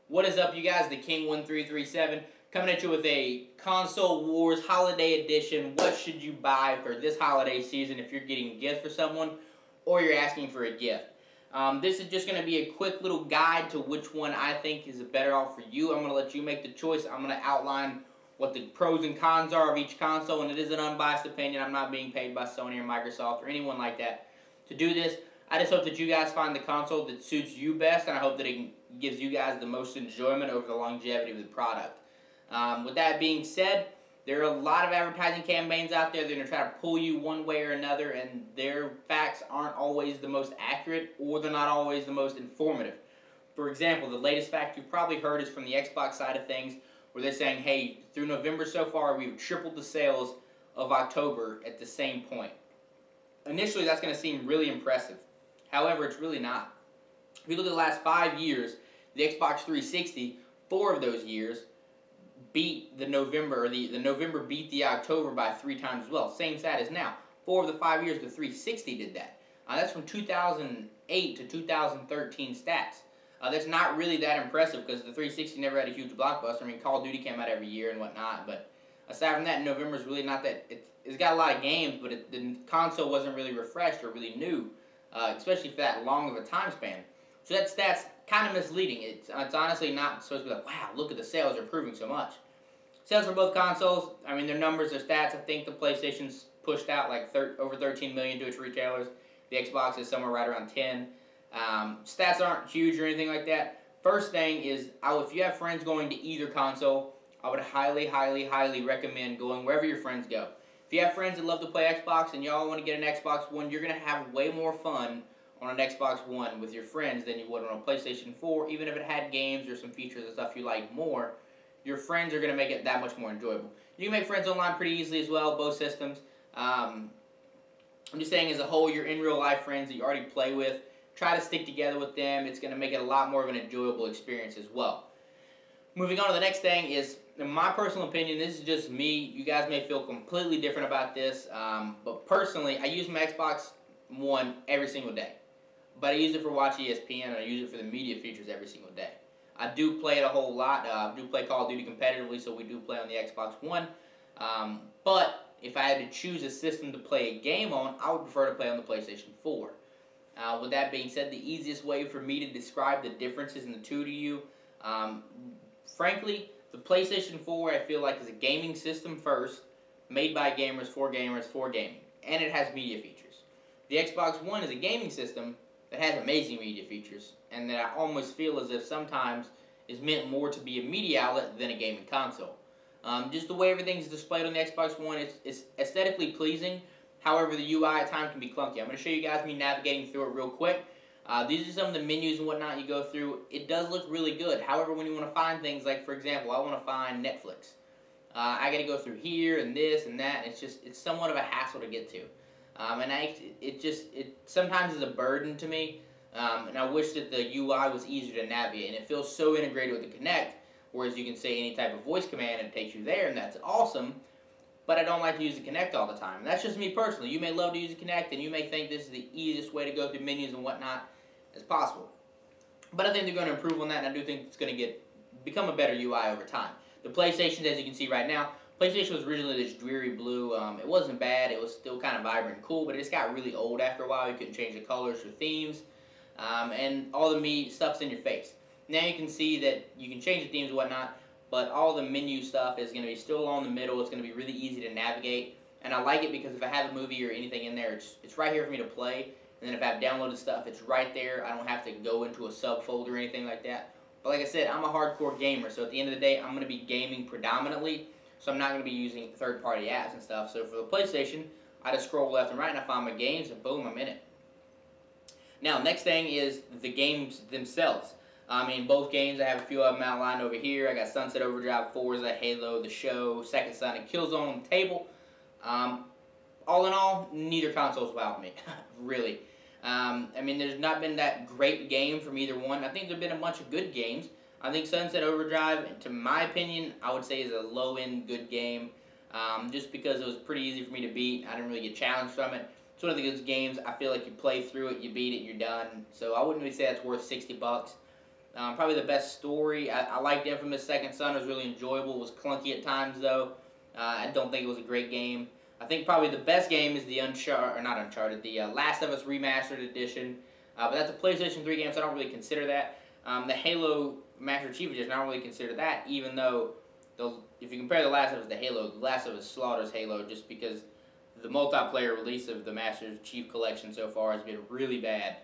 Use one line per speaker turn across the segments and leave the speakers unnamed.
What is up, you guys? The King1337 coming at you with a Console Wars Holiday Edition. What should you buy for this holiday season if you're getting a gift for someone or you're asking for a gift? This is just going to be a quick little guide to which one I think is better off for you. I'm going to let you make the choice. I'm going to outline what the pros and cons are of each console, and it is an unbiased opinion. I'm not being paid by Sony or Microsoft or anyone like that to do this. I just hope that you guys find the console that suits you best, and I hope that it gives you guys the most enjoyment over the longevity of the product. With that being said, there are a lot of advertising campaigns out there that are going to try to pull you one way or another, and their facts aren't always the most accurate, or they're not always the most informative. For example, the latest fact you've probably heard is from the Xbox side of things, where they're saying, hey, through November so far, we've tripled the sales of October at the same point. Initially, that's going to seem really impressive. However, it's really not. If you look at the last 5 years, the Xbox 360, 4 of those years, beat the November, or the November beat the October by 3 times as well. Same stat as now. 4 of the 5 years, the 360 did that. That's from 2008 to 2013 stats. That's not really that impressive because the 360 never had a huge blockbuster. I mean, Call of Duty came out every year and whatnot, but aside from that, November's really not that. It's got a lot of games, but the console wasn't really refreshed or really new. Especially for that long of a time span. So that stat's kind of misleading. It's honestly not supposed to be like, wow, look at the sales are improving so much. Sales for both consoles, I mean, their numbers, their stats, I think the PlayStation's pushed out like over 13 million to its retailers. The Xbox is somewhere right around 10. Stats aren't huge or anything like that. First thing is, if you have friends going to either console, I would highly, highly, highly recommend going wherever your friends go. If you have friends that love to play Xbox and y'all want to get an Xbox One, you're going to have way more fun on an Xbox One with your friends than you would on a PlayStation 4. Even if it had games or some features and stuff you like more, your friends are going to make it that much more enjoyable. You can make friends online pretty easily as well, both systems. I'm just saying as a whole, you're in real life friends that you already play with. Try to stick together with them. It's going to make it a lot more of an enjoyable experience as well. Moving on to the next thing is, in my personal opinion, this is just me. You guys may feel completely different about this, but personally, I use my Xbox One every single day. But I use it for watching ESPN, and I use it for the media features every single day. I do play it a whole lot. I do play Call of Duty competitively, so we do play on the Xbox One. But if I had to choose a system to play a game on, I would prefer to play on the PlayStation 4. With that being said, the easiest way for me to describe the differences in the two to you, frankly, the PlayStation 4 I feel like is a gaming system first, made by gamers, for gaming, and it has media features. The Xbox One is a gaming system that has amazing media features, and that I almost feel as if sometimes is meant more to be a media outlet than a gaming console. Just the way everything's displayed on the Xbox One, it's aesthetically pleasing. However, the UI at times can be clunky. I'm going to show you guys me navigating through it real quick. These are some of the menus and whatnot you go through. It does look really good. However, when you want to find things like, for example, I want to find Netflix. I got to go through here and this and that. And it's somewhat of a hassle to get to. It sometimes is a burden to me. And I wish that the UI was easier to navigate. And it feels so integrated with the Kinect, whereas you can say any type of voice command and it takes you there, and that's awesome. But I don't like to use the Kinect all the time. And that's just me personally. You may love to use the Kinect, and you may think this is the easiest way to go through menus and whatnot as possible. But I think they're going to improve on that, and I do think it's going to become a better UI over time. The PlayStation, as you can see right now, PlayStation was originally this dreary blue. It wasn't bad. It was still kind of vibrant and cool, but it just got really old after a while. You couldn't change the colors or themes, and all the stuff's in your face. Now you can see that you can change the themes and whatnot, but all the menu stuff is going to be still along the middle. It's going to be really easy to navigate, and I like it because if I have a movie or anything in there, it's right here for me to play. And then if I've downloaded stuff, it's right there. I don't have to go into a subfolder or anything like that. But like I said, I'm a hardcore gamer, so at the end of the day, I'm going to be gaming predominantly, so I'm not going to be using third-party apps and stuff. So for the PlayStation, I just scroll left and right, and I find my games, and boom, I'm in it. Now, next thing is the games themselves. I mean, both games, I have a few of them outlined over here. I got Sunset Overdrive, Forza, Halo, The Show, Second Son, and Killzone on the table. All in all, neither console's wowed me, really. I mean, there's not been that great game from either one. I think there have been a bunch of good games. I think Sunset Overdrive, to my opinion, I would say is a low-end good game. Just because it was pretty easy for me to beat. I didn't really get challenged from it. It's one of the good games. I feel like you play through it, you beat it, you're done. So I wouldn't really say that's worth $60. Probably the best story. I liked Infamous Second Son. It was really enjoyable. It was clunky at times, though. I don't think it was a great game. I think probably the best game is the the Last of Us Remastered Edition. But that's a PlayStation 3 game, so I don't really consider that. The Halo Master Chief Edition, I don't really consider that, even though if you compare The Last of Us to Halo, The Last of Us slaughters Halo just because the multiplayer release of the Master Chief Collection so far has been really bad.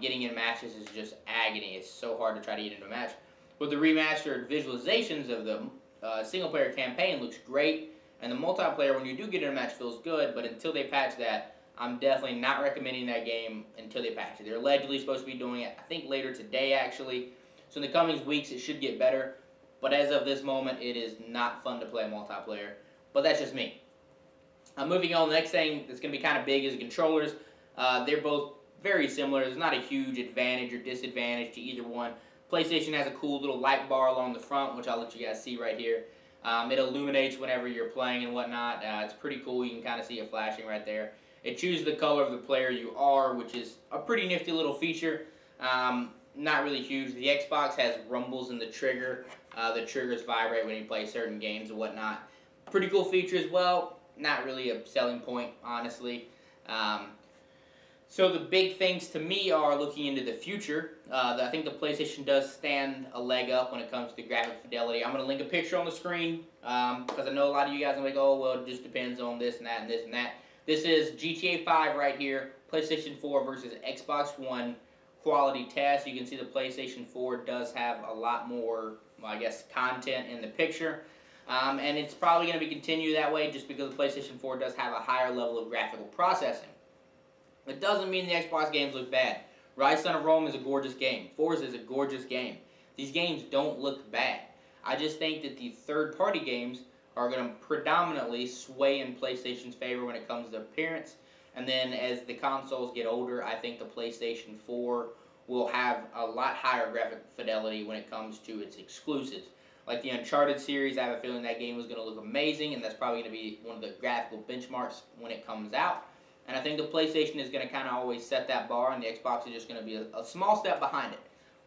Getting in matches is just agony. It's so hard to try to get into a match. With the remastered visualizations of the single-player campaign looks great, and the multiplayer, when you do get in a match, feels good, but until they patch that, I'm definitely not recommending that game until they patch it. They're allegedly supposed to be doing it, I think, later today, actually. So in the coming weeks, it should get better, but as of this moment, it is not fun to play multiplayer. But that's just me. Moving on, the next thing that's going to be kind of big is the controllers. They're both very similar. There's not a huge advantage or disadvantage to either one. PlayStation has a cool little light bar along the front, which I'll let you guys see right here. It illuminates whenever you're playing and whatnot. It's pretty cool. You can kind of see it flashing right there. It chooses the color of the player you are, which is a pretty nifty little feature. Not really huge. The Xbox has rumbles in the trigger. The triggers vibrate when you play certain games and whatnot. Pretty cool feature as well. Not really a selling point, honestly. So the big things to me are looking into the future. I think the PlayStation does stand a leg up when it comes to graphic fidelity. I'm going to link a picture on the screen because I know a lot of you guys are like, oh, well, it just depends on this and that and this and that. This is GTA 5 right here, PlayStation 4 versus Xbox One quality test. You can see the PlayStation 4 does have a lot more, well, I guess, content in the picture. And it's probably going to be continued that way just because the PlayStation 4 does have a higher level of graphical processing. It doesn't mean the Xbox games look bad. Rise Son of Rome is a gorgeous game. Forza is a gorgeous game. These games don't look bad. I just think that the third-party games are going to predominantly sway in PlayStation's favor when it comes to appearance. And then as the consoles get older, I think the PlayStation 4 will have a lot higher graphic fidelity when it comes to its exclusives. Like the Uncharted series, I have a feeling that game is going to look amazing, and that's probably going to be one of the graphical benchmarks when it comes out. And I think the PlayStation is going to kind of always set that bar, and the Xbox is just going to be a small step behind it.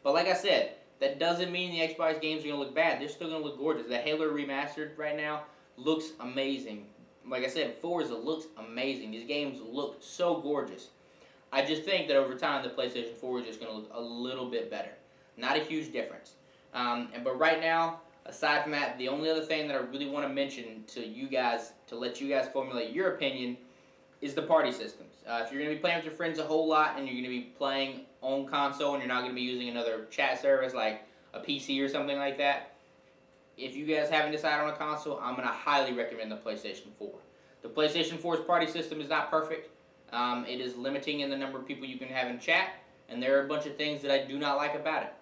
But like I said, that doesn't mean the Xbox games are going to look bad. They're still going to look gorgeous. The Halo Remastered right now looks amazing. Like I said, Forza looks amazing. These games look so gorgeous. I just think that over time, the PlayStation 4 is just going to look a little bit better. Not a huge difference. But right now, aside from that, the only other thing that I really want to mention to you guys, to let you guys formulate your opinion, is the party systems. If you're going to be playing with your friends a whole lot and you're going to be playing on console and you're not going to be using another chat service like a PC or something like that, if you guys haven't decided on a console, I'm going to highly recommend the PlayStation 4. The PlayStation 4's party system is not perfect. It is limiting in the number of people you can have in chat, and there are a bunch of things that I do not like about it.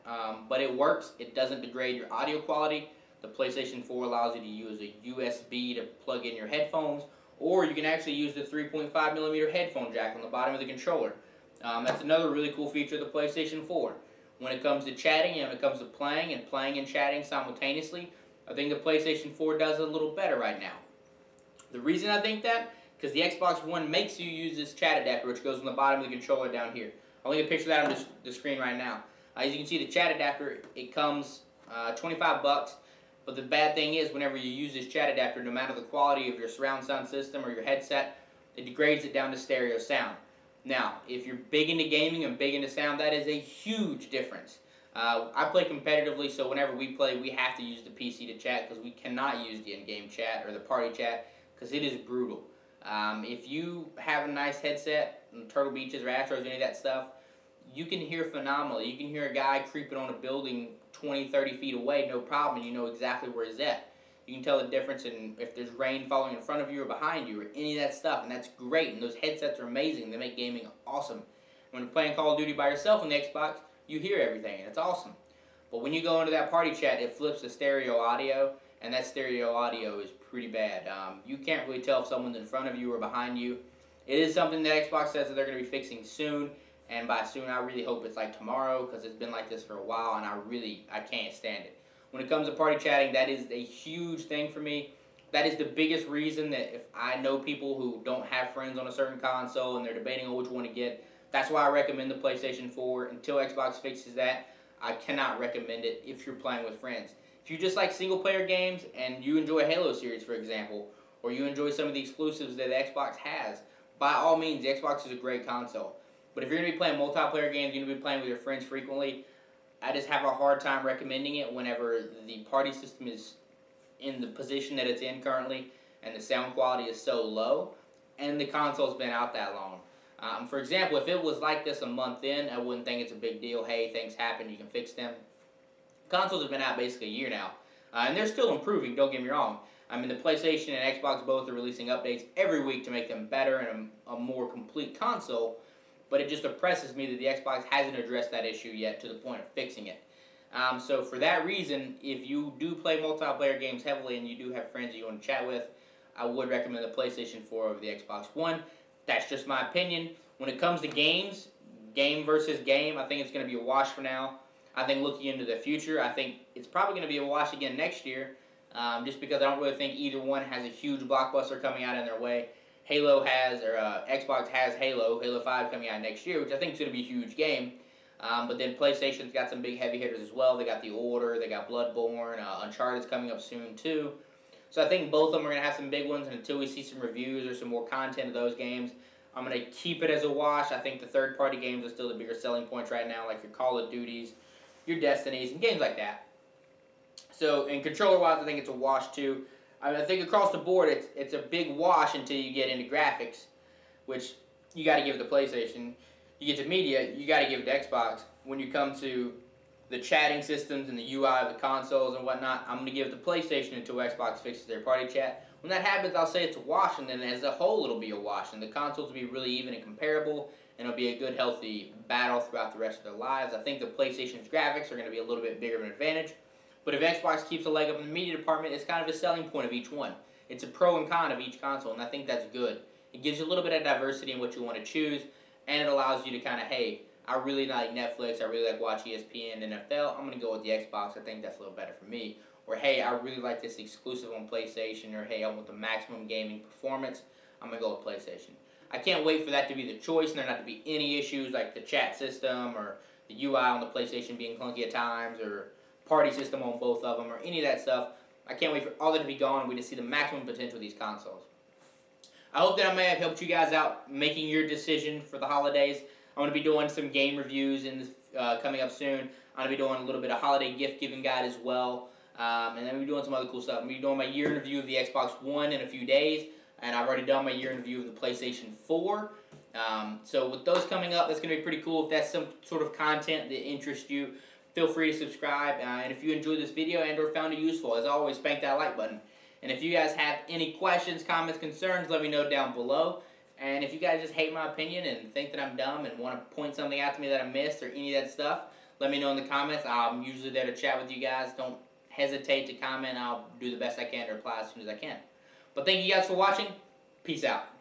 But it works. It doesn't degrade your audio quality. The PlayStation 4 allows you to use a USB to plug in your headphones, or you can actually use the 3.5mm headphone jack on the bottom of the controller. That's another really cool feature of the PlayStation 4. When it comes to chatting and when it comes to playing and chatting simultaneously, I think the PlayStation 4 does it a little better right now. The reason I think that, because the Xbox One makes you use this chat adapter, which goes on the bottom of the controller down here. I'll link a picture of that on the screen right now. As you can see, the chat adapter, it comes $25. But the bad thing is, whenever you use this chat adapter, no matter the quality of your surround sound system or your headset, it degrades it down to stereo sound. Now, if you're big into gaming and big into sound, that is a huge difference. I play competitively, so whenever we play, we have to use the PC to chat because we cannot use the in-game chat or the party chat because it is brutal. If you have a nice headset, Turtle Beaches or Astros, any of that stuff, you can hear phenomenally. You can hear a guy creeping on a building 20, 30 feet away, no problem, and you know exactly where he's at. You can tell the difference in if there's rain falling in front of you or behind you or any of that stuff, and that's great, and those headsets are amazing. They make gaming awesome. When you're playing Call of Duty by yourself on the Xbox, you hear everything, and it's awesome. But when you go into that party chat, it flips to stereo audio, and that stereo audio is pretty bad. You can't really tell if someone's in front of you or behind you. It is something that Xbox says that they're going to be fixing soon. And by soon, I really hope it's like tomorrow because it's been like this for a while and I can't stand it. When it comes to party chatting, that is a huge thing for me. That is the biggest reason that if I know people who don't have friends on a certain console and they're debating on which one to get, that's why I recommend the PlayStation 4 until Xbox fixes that. I cannot recommend it if you're playing with friends. If you just like single-player games and you enjoy Halo series, for example, or you enjoy some of the exclusives that the Xbox has, by all means, the Xbox is a great console. But if you're going to be playing multiplayer games, you're going to be playing with your friends frequently, I just have a hard time recommending it whenever the party system is in the position that it's in currently and the sound quality is so low and the console's been out that long. For example, if it was like this a month in, I wouldn't think it's a big deal. Hey, things happen, you can fix them. Consoles have been out basically a year now, and they're still improving, don't get me wrong. I mean, the PlayStation and Xbox both are releasing updates every week to make them better and a more complete console, but it just oppresses me that the Xbox hasn't addressed that issue yet to the point of fixing it. So for that reason, if you do play multiplayer games heavily and you do have friends that you want to chat with, I would recommend the PlayStation 4 over the Xbox One. That's just my opinion. When it comes to games, game versus game, I think it's going to be a wash for now. I think looking into the future, I think it's probably going to be a wash again next year, just because I don't really think either one has a huge blockbuster coming out in their way. Halo has, or Xbox has Halo 5 coming out next year, which I think is going to be a huge game. But then PlayStation's got some big heavy hitters as well. They got The Order, they got Bloodborne, Uncharted's coming up soon too. So I think both of them are going to have some big ones, and until we see some reviews or some more content of those games, I'm going to keep it as a wash. I think the third-party games are still the bigger selling points right now, like your Call of Duties, your Destinies, and games like that. So, and controller-wise, I think it's a wash too. I think across the board, it's a big wash until you get into graphics, which you got to give the PlayStation. You get to media, you got to give it to Xbox. When you come to the chatting systems and the UI of the consoles and whatnot, I'm going to give it to PlayStation until Xbox fixes their party chat. When that happens, I'll say it's a wash, and then as a whole, it'll be a wash, and the consoles will be really even and comparable, and it'll be a good, healthy battle throughout the rest of their lives. I think the PlayStation's graphics are going to be a little bit bigger of an advantage, but if Xbox keeps a leg up in the media department, it's kind of a selling point of each one. It's a pro and con of each console, and I think that's good. It gives you a little bit of diversity in what you want to choose, and it allows you to kind of, hey, I really like Netflix, I really like watch ESPN and NFL, I'm going to go with the Xbox, I think that's a little better for me. Or, hey, I really like this exclusive on PlayStation, or, hey, I want the maximum gaming performance, I'm going to go with PlayStation. I can't wait for that to be the choice, and there not to be any issues like the chat system, or the UI on the PlayStation being clunky at times, or party system on both of them, or any of that stuff. I can't wait for all that to be gone, and we just see the maximum potential of these consoles. I hope that I may have helped you guys out making your decision for the holidays. I'm going to be doing some game reviews coming up soon. I'm going to be doing a little bit of holiday gift giving guide as well. And then we'll be doing some other cool stuff. I'm going to be doing my year in review of the Xbox One in a few days. And I've already done my year in review of the PlayStation 4. So with those coming up, that's going to be pretty cool. If that's some sort of content that interests you, feel free to subscribe. And if you enjoyed this video and or found it useful, as always, spank that like button. And if you guys have any questions, comments, concerns, let me know down below. And if you guys just hate my opinion and think that I'm dumb and want to point something out to me that I missed or any of that stuff, let me know in the comments. I'm usually there to chat with you guys. Don't hesitate to comment. I'll do the best I can to reply as soon as I can. But thank you guys for watching. Peace out.